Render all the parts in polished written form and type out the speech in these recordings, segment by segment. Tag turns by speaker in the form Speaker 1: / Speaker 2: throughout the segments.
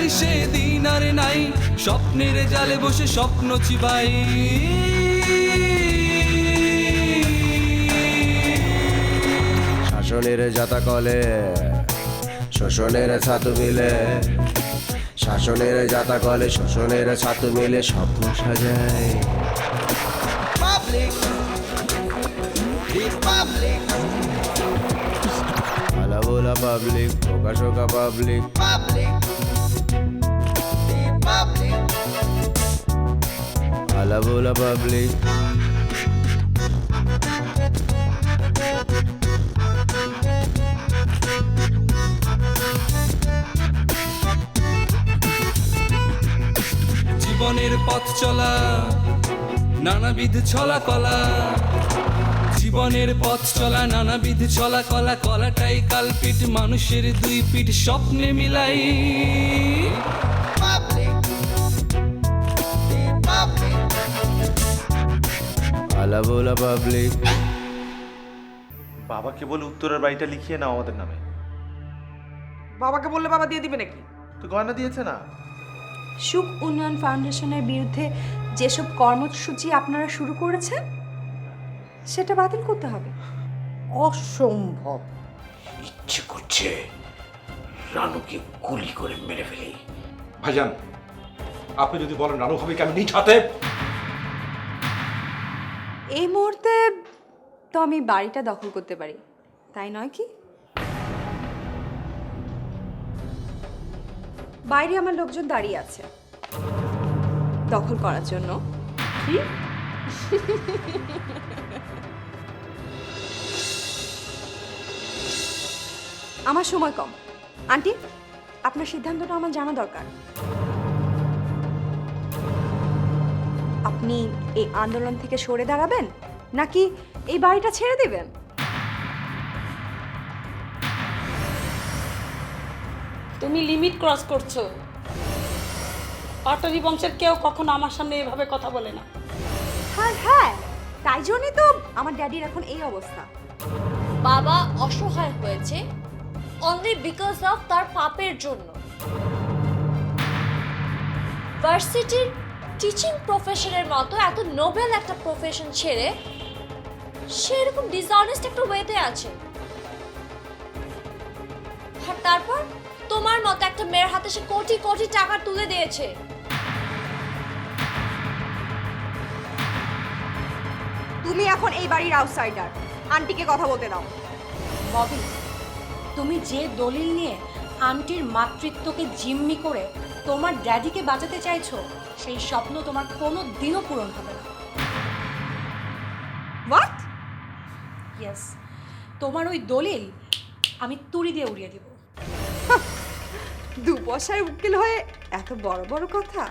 Speaker 1: চাই সেদিন আর নাই, স্বপ্নের জালে বসে স্বপ্ন চিবাই।
Speaker 2: শাসনের জাতা কলে শোষণের ছাতু মিলে, শাসনের জাতা কলে শোষণের ছাতু মিলে স্বপ্ন সাজায়। আলা বোলা পাবলিক, প্রকাশকা পাবলিক, আলা বোলা পাবলিক।
Speaker 1: জীবনের পথ চলা নানাবিধ ছলা কলা, জীবনের পথ চলা নানাবিধ ছলা কলা, কলাটাই কালপিট মানুষের দুই পিঠ স্বপ্নে মিলাই।
Speaker 2: আলা বোলা পাবলিক।
Speaker 3: বাবাকে বলে উত্তরের বাড়িটা লিখিয়ে নাও আমাদের নামে।
Speaker 4: বাবাকে বললে বাবা দিয়ে দিবে নাকি?
Speaker 3: তো গয়না দিয়েছে না?
Speaker 5: সুখ উন্নয়ন ফাউন্ডেশনের বিরুদ্ধে যেসব কর্মসূচি আপনারা শুরু করেছেন সেটা বাতিল করতে হবে।
Speaker 4: অসম্ভব।
Speaker 6: ইচ্ছে করছে রানুকে গুলি করে মেরে ফেলি।
Speaker 7: ভাইজান, আপনি যদি বলেন রানু ভাবিকে আমি নিজ হাতে।
Speaker 5: এই মুহূর্তে তো আমি বাড়িটা দখল করতে পারি, তাই নয় কি? বাইরে আমার লোকজন দাঁড়িয়ে আছে দখল করার জন্য। কি? আমার সময় কম। আন্টি, আপনার সিদ্ধান্তটা আমার জানা দরকার। আপনি এই আন্দোলন থেকে সরে দাঁড়াবেন নাকি এই বাড়িটা ছেড়ে দিবেন?
Speaker 8: তুমি লিমিট ক্রস করছো। পাটারি বংশের কেউ কখনো আমার সামনে এভাবে কথা বলে না।
Speaker 5: হ্যাঁ হ্যাঁ, তাই জন্যই তো আমার ড্যাডির এখন এই অবস্থা।
Speaker 9: বাবা অসহায় হয়েছে অনলি বিকজ অফ তার পাপের জন্য। ভার্সিটির টিচিং প্রফেশনের মতো এত নোবেল একটা প্রফেশন ছেড়ে সেরকম ডিসঅনেস্ট একটা ওয়েতে আছে। আর তারপর তোমার মতো একটা মেয়ের হাতে সে কোটি কোটি টাকা তুলে দিয়েছে।
Speaker 5: তুমি এখন এই বাড়ির আউটসাইডার। আন্টিকে কথা বলতে দাও।
Speaker 8: ববি, তুমি যে দলিল নিয়ে আন্টির মাতৃত্বকে জিম্মি করে তোমার ড্যাডিকে বাঁচাতে চাইছো, সেই স্বপ্ন তোমার কোনো দিনও পূরণ হবে না।
Speaker 5: হোয়াট?
Speaker 8: ইয়েস, তোমার ওই দলিল আমি তুড়ি দিয়ে উড়িয়ে দিব।
Speaker 5: দু পয়সার উকিল হয়ে এত বড় বড় কথা।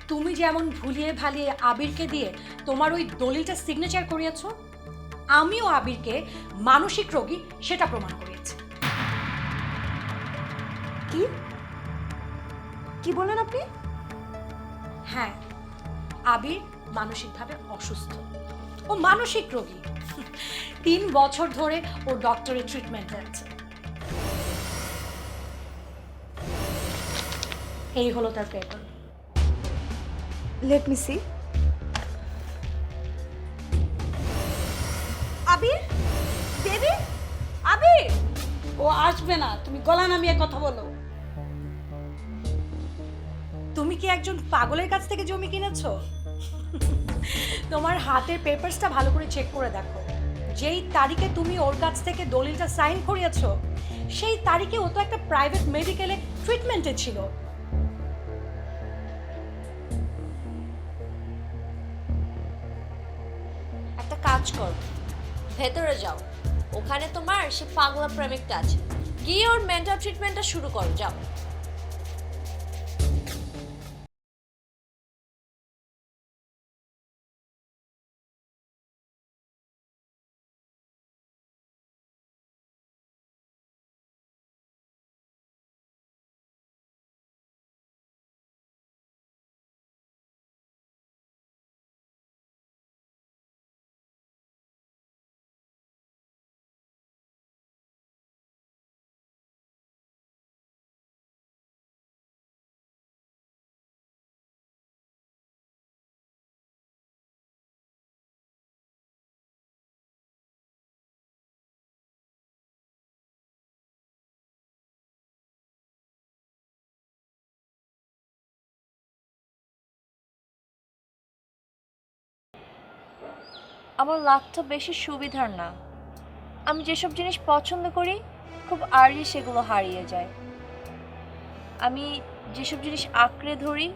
Speaker 8: তুমি যেমন ভুলিয়ে ভালিয়ে আবিরকে দিয়ে তোমার ওই দলিলটা সিগনেচার করিয়েছো, আমিও আবিরকে মানসিক রোগী সেটা প্রমাণ করিয়েছি।
Speaker 5: কি কি বলেন আপনি?
Speaker 8: হ্যাঁ, আবির মানসিকভাবে অসুস্থ, ও মানসিক রোগী। 3 বছর ধরে ও ডক্টরের ট্রিটমেন্টে আছে। এই হলো তার paper.
Speaker 5: Let me see. Abir, baby, Abir.
Speaker 8: ও আসবে না, তুমি গলা নামিয়ে কথা বলো। তুমি কি একজন পাগলের কাছ থেকে জমি কিনেছো? তোমার হাতের পেপারসটা ভালো করে চেক করে দেখো। যেই তারিখে তুমি ওর কাছ থেকে দলিলটা সাইন করিয়েছো, সেই তারিখে ও তো একটা প্রাইভেট মেডিকেলে ট্রিটমেন্টে ছিল।
Speaker 9: একটা কাজ করো, ভেতরে যাও, ওখানে তোমার সে পাগলা প্রেমিকটা আছে, গিয়ে ওর মেন্টাল ট্রিটমেন্টটা শুরু করো, যাও। আমার লাকটা বেশি সুবিধার না। আমি যেসব জিনিস পছন্দ করি খুব আর্লি সেগুলো হারিয়ে যায়। আমি যেসব জিনিস আঁকড়ে ধরি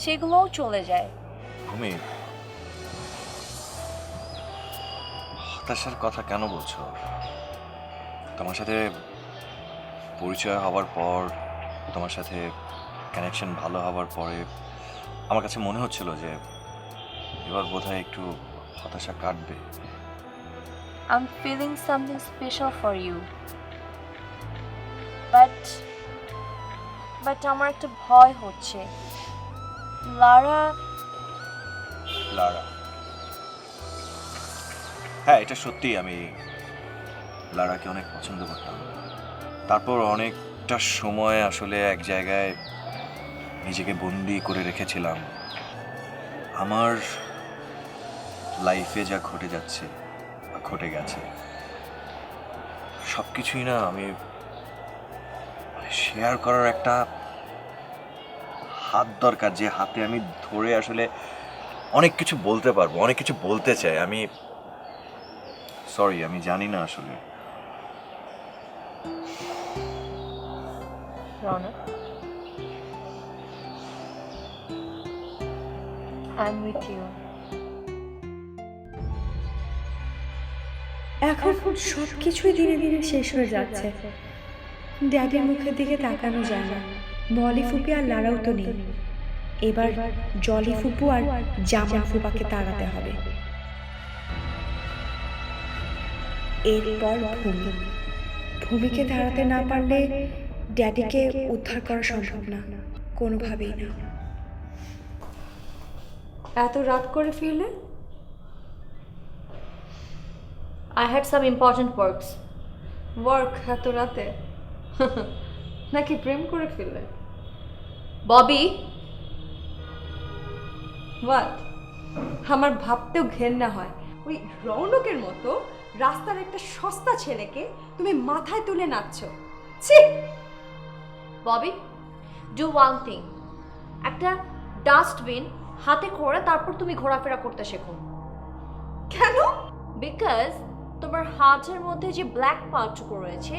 Speaker 9: সেগুলোও চলে যায়।
Speaker 10: ভূমি, হতাশার কথা কেন বলছো? তোমার সাথে পরিচয় হওয়ার পর, তোমার সাথে কানেকশন ভালো হওয়ার পরে আমার কাছে মনে হচ্ছিল যে এবার বোধহয় একটু হতাশা কাটবে।
Speaker 9: I'm feeling something special for you. But আমার একটা ভয় হচ্ছে। লারা
Speaker 10: হ্যাঁ, এটা সত্যি, আমি লারাকে অনেক পছন্দ করতাম। তারপর অনেকটা সময় আসলে এক জায়গায় নিজেকে বন্দি করে রেখেছিলাম। আমার লাইফে যা ঘটে যাচ্ছে বা ঘটে গেছে সব কিছুই না আমি শেয়ার করার একটা হাত দরকার, যে হাতে আমি ধরে আসলে অনেক কিছু বলতে পারবো, অনেক কিছু বলতে চাই। আমি সরি, আমি জানি না আসলে।
Speaker 9: Raunak, I'm with you.
Speaker 5: এখন সব কিছুই ধীরে ধীরে শেষ হয়ে যাচ্ছে। ড্যাডির মুখের দিকে তাকানো যায় না। মলি ফুপি আর লারাও তো নেই। এবার জলি ফুপু আর জামা ফুপাকে তাড়াতে হবে। এরপর ভূমিকে তাড়াতে না পারলে ড্যাডিকে উদ্ধার করা সম্ভব না, কোনোভাবেই না। এত রাত করে ফিরলে?
Speaker 9: I had some important works.
Speaker 5: Work এত রাতে? নাকি প্রেম করে ফেললে?
Speaker 9: ববি,
Speaker 5: হোয়াট? আমার ভাবতেও ঘেন্না হয়, ওই রৌনকের মতো রাস্তার একটা সস্তা ছেলেকে তুমি মাথায় তুলে নাচছো। ছি!
Speaker 9: Bobby, do one thing. একটা ডাস্টবিন হাতে করে তারপর তুমি ঘোরাফেরা করতে শেখো।
Speaker 5: কেন?
Speaker 9: বিকজ তোমার হার্টের মধ্যে যে ব্ল্যাক পার্টটুকু রয়েছে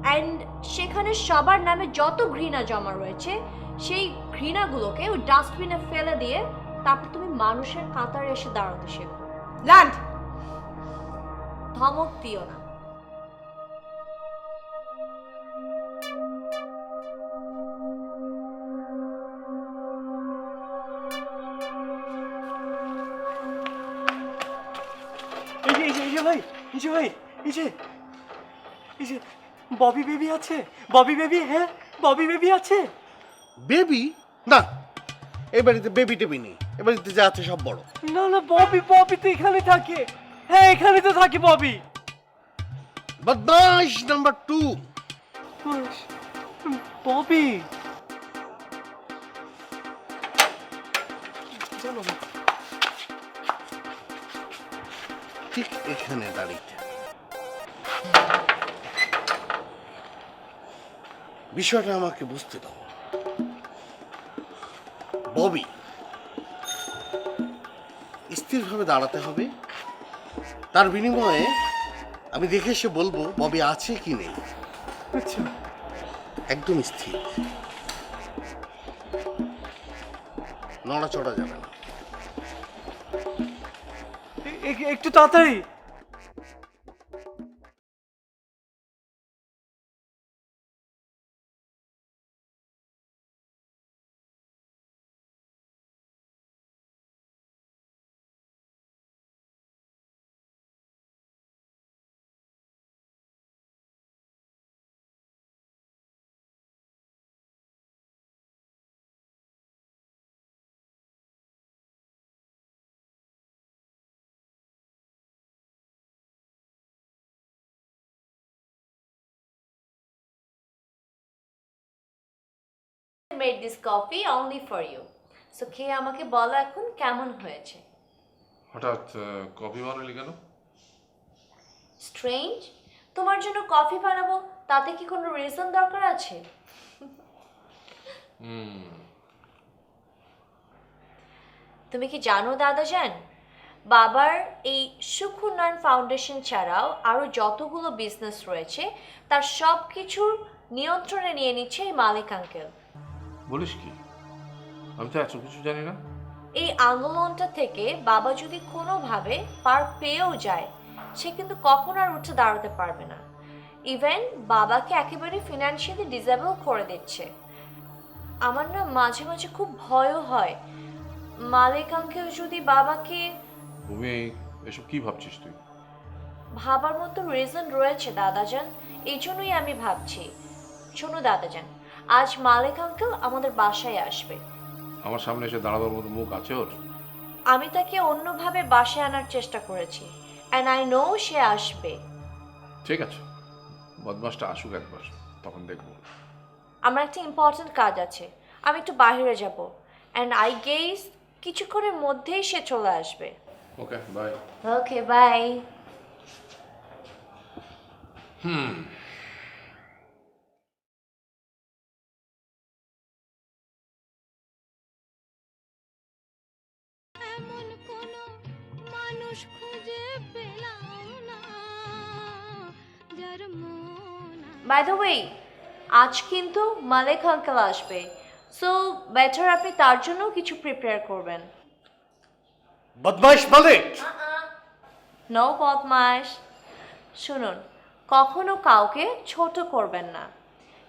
Speaker 9: অ্যান্ড সেখানে সবার নামে যত ঘৃণা জমা রয়েছে, সেই ঘৃণাগুলোকে ওই ডাস্টবিনে ফেলে দিয়ে তারপর তুমি মানুষের কাতারে এসে দাঁড়াতে শেখো।
Speaker 5: ল্যান্ড!
Speaker 9: ধমক দিও না।
Speaker 11: ববি বেবি আছে? ববি বেবি? হ্যাঁ, ববি বেবি আছে।
Speaker 6: বেবি না, এই বাড়িতে বেবি টেবি নেই। এ বাড়িতে যা আছে সব বড়।
Speaker 11: না না, ববি তো এখানে থাকে। হ্যাঁ, এখানে তো থাকে ববি।
Speaker 6: বদমাশ নাম্বার 2।
Speaker 11: ববি
Speaker 6: ঠিক এখানে দাঁড়িয়ে বিষয়টা আমাকে বুঝতে দাও। ববি স্থিরভাবে দাঁড়াতে হবে, তার বিনিময়ে আমি দেখে এসে বলবো ববি আছে কি নেই।
Speaker 11: আচ্ছা,
Speaker 6: একদম স্থির, নড়াচড়া যাবে না।
Speaker 11: একটু তাড়াতাড়ি।
Speaker 9: Made this coffee only for you. So খেয়ে আমাকে বলো এখন কেমন হয়েছে।
Speaker 7: হঠাৎ কফি বানালি কেন?
Speaker 9: স্ট্রেঞ্জ, তোমার জন্য কফি বানাবো তাতে কি কোনো রিজন দরকার আছে? তুমি কি জানো দাদাজান, বাবার এই সুখ উন্নয়ন ফাউন্ডেশন ছাড়াও আরও যতগুলো বিজনেস রয়েছে তার সব কিছুর নিয়ন্ত্রণে নিয়ে নিচ্ছে এই মালিক আঙ্কেল।
Speaker 7: বলিস কি? আমি তো এত কিছু জানি না।
Speaker 9: এই আন্দোলনটা থেকে বাবা যদি কোনোভাবে পার পেয়েও যায়, সে কিন্তু কখন আর উঠে দাঁড়াতে পারবে না। ইভেন বাবাকে একেবারে ফিনান্সিয়ালি ডিসেবল করে দিচ্ছে। আমার না মাঝে মাঝে খুব ভয়ও হয়, মালিক আঙ্কেল যদি বাবাকে।
Speaker 7: তুমি এসব কি ভাবছিস তুই?
Speaker 9: ভাবার মতো রিজন রয়েছে দাদাজান, এই জন্যই আমি ভাবছি। শোনো দাদাজান, আজ মালিক আঙ্কেল আমাদের বাসায় আসবে।
Speaker 7: আমার সামনে এসে দাঁড়াবার মতো মুখ আছে ওর?
Speaker 9: আমি তাকে অন্যভাবে বাসায় আনার চেষ্টা করেছি, অ্যান্ড আই নো সে আসবে।
Speaker 7: ঠিক আছে, বদমাসটা আসুক একবার, তখন দেখবো।
Speaker 9: আমার একটা ইম্পর্ট্যান্ট কাজ আছে, আমি একটু বাইরে যাব, অ্যান্ড আই গেস কিছুক্ষণের মধ্যেই সে চলে আসবে।
Speaker 7: Okay, bye.
Speaker 9: Okay, bye. Bye the way, আজ কিন্তু মালিক আঙ্কেল আসবে, সো বেটার আপনি তার জন্য কিছু প্রিপেয়ার করবেন।
Speaker 6: বদমাইশ মালিক!
Speaker 9: নো বদমাস। শুনুন, কখনো কাউকে ছোট করবেন না।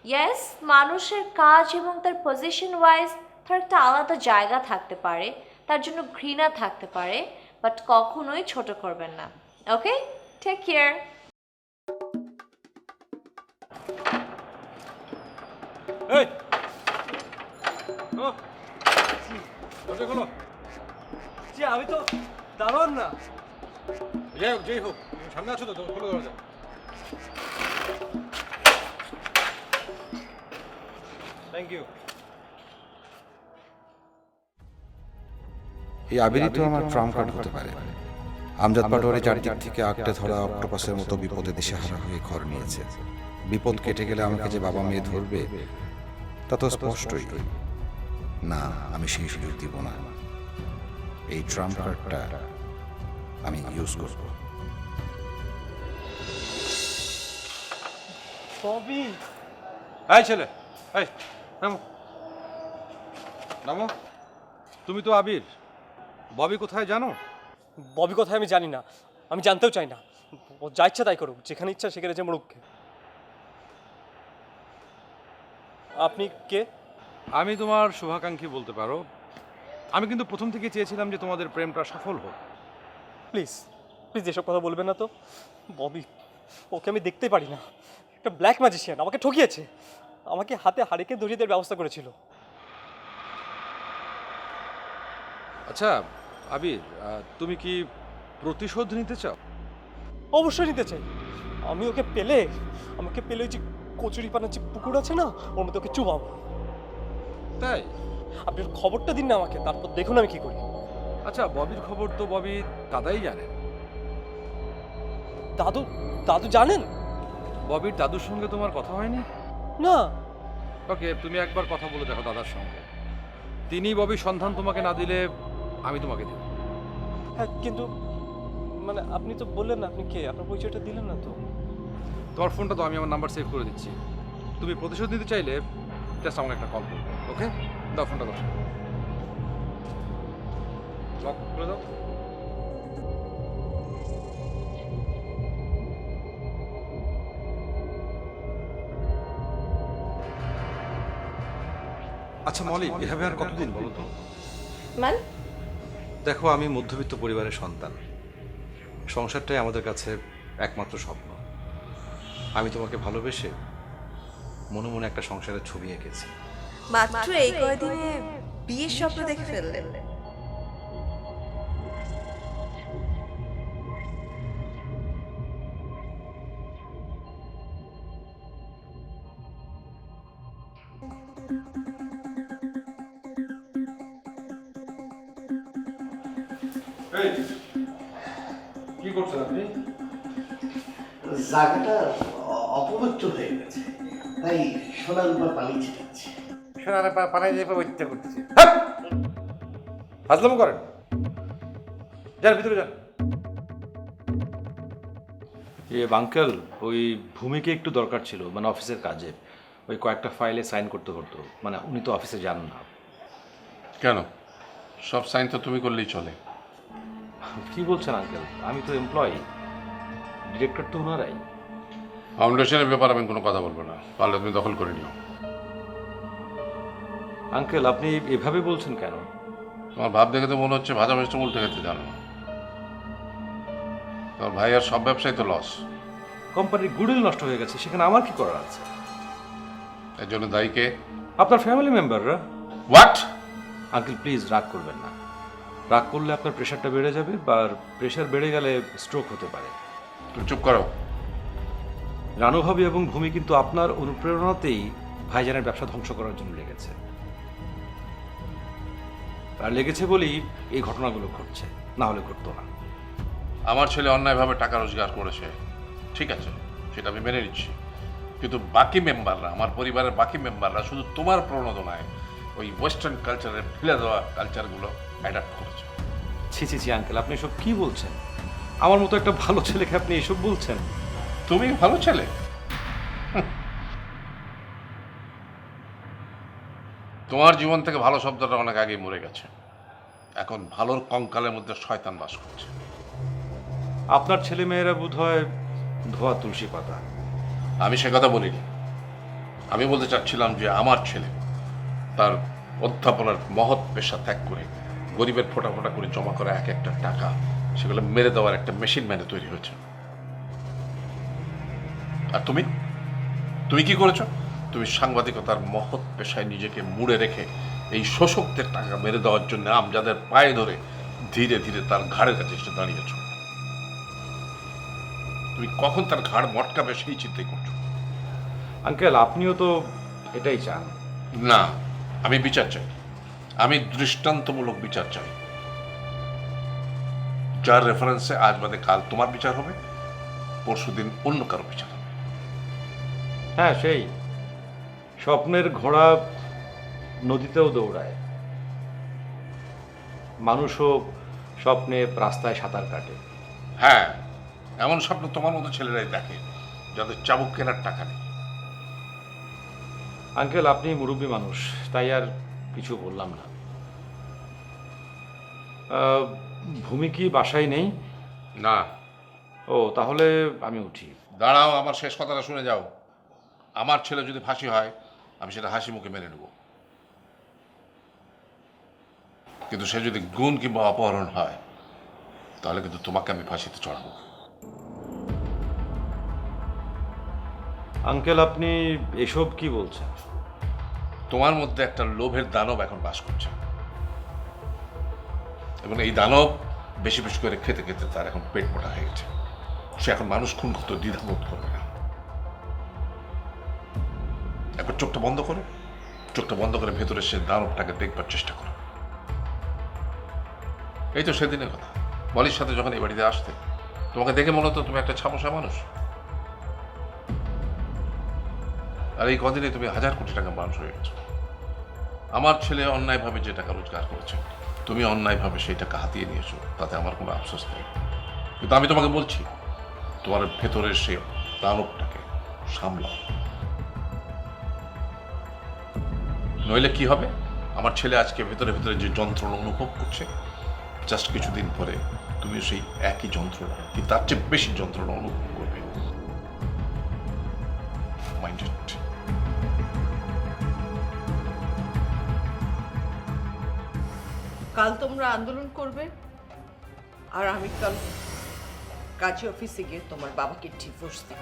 Speaker 9: ইয়েস, মানুষের কাজ এবং তার পজিশন ওয়াইজ তার একটা আলাদা জায়গা থাকতে পারে, তার জন্য ঘৃণা থাকতে পারে, বাট কখনোই ছোট করবেন না। ওকে, টেক কেয়ার।
Speaker 7: এই দরজা খোলো।
Speaker 11: যে আমি তো দারোয়ান না।
Speaker 7: যাই হোক, যেই হোক, তুমি সামনে আছো তো, খোলো দরজা।
Speaker 11: Thank you.
Speaker 12: এই আবিরই তো আমার ট্রাম্প কার্ড হতে পারে। আমজাদ পাটোয়ারি চারদিক থেকে আঁকড়ে ধরা অক্টোপাসের মতো বিপদে দিশেহারা হয়ে ঘর নিয়েছে। বিপদ কেটে গেলে আমাকে যে বাবা মেয়ে ধরবে তা তো স্পষ্টই। না, আমি সেই সুযোগ দিব না। এই ট্রাম্প কার্ডটা আমি ইউজ করব।
Speaker 11: ববি,
Speaker 7: এই ছেলে, এই নামো, নামো। তুমি তো আবির, ববি কোথায় জানো?
Speaker 11: ববি কোথায় আমি জানি না, আমি জানতেও চাই না। ও যা ইচ্ছা তাই করুক, যেখানে ইচ্ছা সেখানে যে মরুক। আপনি কে?
Speaker 7: আমি তোমার শুভাকাঙ্ক্ষী বলতে পারো। আমি কিন্তু প্রথম থেকে চেয়েছিলাম যে তোমাদের প্রেমটা সফল হোক।
Speaker 11: প্লিজ প্লিজ এসব কথা বলবেন না তো। ববি, ওকে আমি দেখতেই পারি না। একটা ব্ল্যাক ম্যাজিশিয়ান আমাকে ঠকিয়েছে, আমাকে হাতে হারিকেন ধরিয়ে দেওয়ার ব্যবস্থা করেছিল।
Speaker 7: আচ্ছা আবির, তুমি কি প্রতিশোধ নিতে চাও?
Speaker 11: অবশ্যই নিতে চাই। আমি ওকে পেলে, আমাকে পেলে ওই যে কচুরি পানার যে পুকুর আছে না, ওর মধ্যে ওকে চুবাবো।
Speaker 7: তাই?
Speaker 11: আপনি ওর খবরটা দিন না আমাকে, তারপর দেখুন আমি কি করি।
Speaker 7: আচ্ছা, ববির খবর তো ববি দাদাই জানে।
Speaker 11: দাদু, দাদু জানেন?
Speaker 7: ববির দাদুর সঙ্গে তোমার কথা হয়নি?
Speaker 11: না।
Speaker 7: ওকে, তুমি একবার কথা বলে দেখো দাদার সঙ্গে। তিনি ববির সন্ধান তোমাকে না দিলে আমি তোমাকে দেব।
Speaker 11: হ্যাঁ, কিন্তু মানে আপনি তো বললেন না আপনি কে, আপনার পরিচয়টা দিলেন না তো।
Speaker 7: তোমার ফোনটা তো আমি আমার নাম্বার সেভ করে দিচ্ছি। তুমি প্রতিশোধ নিতে চাইলে জাস্ট আমাকে একটা কল করবে। ওকে, দাও ফোনটা, দাও। লক করে দাও।
Speaker 13: আচ্ছা মলি, এভাবে আর কতদিন বলো তো?
Speaker 4: মানে
Speaker 13: দেখো, আমি মধ্যবিত্ত পরিবারের সন্তান। সংসারটাই আমাদের কাছে একমাত্র স্বপ্ন। আমি তোমাকে ভালোবেসে মনে মনে একটা সংসারের ছবি এঁকেছি।
Speaker 4: মাত্র এই কয়দিনে বিয়ের স্বপ্ন দেখে ফেললেন?
Speaker 7: কি করছেন আপনি?
Speaker 6: জায়গাটা অপবিত্র হয়ে গেছে, তাই সোনার উপর পানি ছিটাচ্ছি।
Speaker 7: সোনার পানি দিয়ে পবিত্র করতেছি। ফাজলামো করেন।
Speaker 13: যান ভিতরে যান।
Speaker 10: আঙ্কেল, ওই ভূমিকে একটু দরকার ছিল, মানে অফিসের কাজে ওই কয়েকটা ফাইলে সাইন করতে হতো, মানে উনি তো অফিসে যান না।
Speaker 14: কেন, সব সাইন তো তুমি করলেই চলে।
Speaker 10: কি বলছেন আঙ্কেল, আমি তো এমপ্লয়ি, ডিরেক্টর তো ওনারাই।
Speaker 14: ফাউন্ডেশনের ব্যাপারে আমি কোনো কথা বলবো না, পারলে তুমি দখল করে নিও।
Speaker 10: আঙ্কেল, আপনি এভাবে বলছেন কেন?
Speaker 14: তোমার ভাব দেখে তো মনে হচ্ছে ভাজা মাছটা উল্টে খেতে জানো। তোমার ভাই আর সব ব্যবসায় তো লস।
Speaker 10: কোম্পানির গুডউইল নষ্ট হয়ে গেছে, সেখানে আমার কি করার আছে?
Speaker 14: এর জন্য দায়ী কে?
Speaker 10: আপনার ফ্যামিলি মেম্বাররা।
Speaker 14: হোয়াট?
Speaker 10: আঙ্কেল প্লিজ রাগ করবেন না, রাগ করলে আপনার প্রেশারটা বেড়ে যাবে, বা প্রেশার বেড়ে গেলে স্ট্রোক হতে পারে।
Speaker 14: তুমি চুপ করো।
Speaker 10: রানু ভাবি এবং ভূমি কিন্তু আপনার অনুপ্রেরণাতেই ভাইজানের ব্যবসা ধ্বংস করার জন্য লেগেছে, আর লেগেছে বলেই এই ঘটনাগুলো ঘটছে, না হলে ঘটতো না।
Speaker 14: আমার ছেলে অন্যায়ভাবে টাকা রোজগার করেছে, ঠিক আছে, সেটা আমি মেনে নিচ্ছি, কিন্তু বাকি মেম্বাররা, আমার পরিবারের বাকি মেম্বাররা শুধু তোমার প্রণোদনায় ওই ওয়েস্টার্ন কালচারের ফেলে দেওয়া কালচারগুলো অ্যাডাপ্ট করেছে।
Speaker 10: ছি ছি ছি আঙ্কেল, আপনি এসব কি বলছেন? আমার মতো একটা ভালো ছেলেকে আপনি এসব বলছেন?
Speaker 14: তুমি ভালো ছেলে? তোমার জীবন থেকে ভালো শব্দটা অনেক আগেই মরে গেছে, এখন ভালোর কঙ্কালের মধ্যে শয়তান বাস করছে।
Speaker 10: আপনার ছেলে মেয়েরা বোধ হয় ধোয়া তুলসী পাতা।
Speaker 14: আমি সে কথা বলিনি, আমি বলতে চাচ্ছিলাম যে আমার ছেলে তার অধ্যাপনার মহৎ পেশা ত্যাগ করে গরিবের ফোটা ফোটা করে জমা করা এক একটা টাকা সেগুলো মেরে দেওয়ার একটা মেশিন ম্যানে তৈরি হয়েছে। আর তুমি তুমি কি করেছো? তুমি সাংবাদিকতার মহৎ পেশায় নিজেকে মুড়ে রেখে এই শোষকদের টাকা মেরে দেওয়ার জন্য আমজাদের পায়ে ধরে ধীরে ধীরে তার ঘাড়ের কাছে এসে দাঁড়িয়েছ। তুমি কখন তার ঘাড় মটকাবে সেই চিন্তাই করছো।
Speaker 10: আঙ্কেল, আপনিও তো এটাই চান।
Speaker 14: না, আমি বিচার চাই, আমি দৃষ্টান্তমূলক বিচার চাই, যার রেফারেন্সে আজ বাদে কাল তোমার বিচার হবে, পরশুদিন অন্য কারো বিচার হবে।
Speaker 10: হ্যাঁ, সেই স্বপ্নের ঘোড়া নদীতেও দৌড়ায়, মানুষও স্বপ্নে রাস্তায় সাঁতার কাটে।
Speaker 14: হ্যাঁ, এমন স্বপ্ন তোমার মতো ছেলেরাই দেখে যাদের চাবুক কেনার টাকা নেই।
Speaker 10: আঙ্কেল, আপনি মুরব্বী মানুষ, তাই আর কিছু বললাম না। ভূমি কি বাসায় নেই?
Speaker 14: না।
Speaker 10: ও, তাহলে আমি উঠি।
Speaker 14: দাঁড়াও, আমার শেষ কথাটা শুনে যাও। আমার ছেলে যদি ফাঁসি হয় আমি সেটা হাসি মুখে মেনে নেব, কিন্তু সে যদি গুণ কিংবা অপহরণ হয় তাহলে কিন্তু তোমাকে আমি ফাঁসিতে চড়াবো।
Speaker 10: আঙ্কেল, আপনি এসব কি বলছেন?
Speaker 14: তোমার মধ্যে একটা লোভের দানব এখন বাস করছে, এবং এই দানব বেশি বেশি করে খেতে খেতে তার এখন পেট মোটা হয়ে গেছে। সে এখন মানুষ খুন করতে দ্বিধাবোধ করবে না। এখন চোখটা বন্ধ করে ভেতরে সে দানবটাকে দেখবার চেষ্টা করো। এই তো সেদিনের কথা, বলির সাথে যখন এই বাড়িতে আসতে তোমাকে দেখে মনে হতো তুমি একটা ছাপোষা মানুষ, আর এই কদিনে তুমি 1000 কোটি টাকা মানুষ হয়ে গেছো। আমার ছেলে অন্যায়ভাবে যে টাকা রোজগার করেছে, তুমি অন্যায়ভাবে সেই টাকা হাতিয়ে নিয়েছো, তাতে আমার কোনো আফসোস নেই, কিন্তু আমি তোমাকে বলছি তোমার ভেতরের সেই দানবটাকে সামলাও, নইলে কি হবে? আমার ছেলে আজকে ভেতরে ভেতরে যে যন্ত্রণা অনুভব করছে, জাস্ট কিছুদিন পরে তুমি সেই একই যন্ত্রণা কি তার চেয়ে বেশি যন্ত্রণা অনুভব করবে। মাইন্ডেড।
Speaker 15: কাল তোমরা আন্দোলন করবে, আর আমি কাল কাজী অফিসে গিয়ে তোমার বাবাকে ডিভোর্স দেব।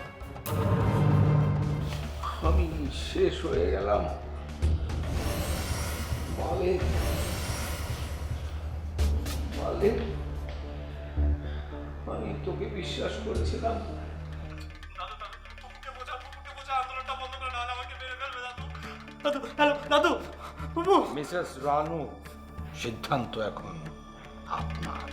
Speaker 1: আমি শেষ হয়ে গেলাম। আমি তোকে বিশ্বাস করেছিলাম। মিসেস রানু, সিদ্ধান্ত এখন আপনার।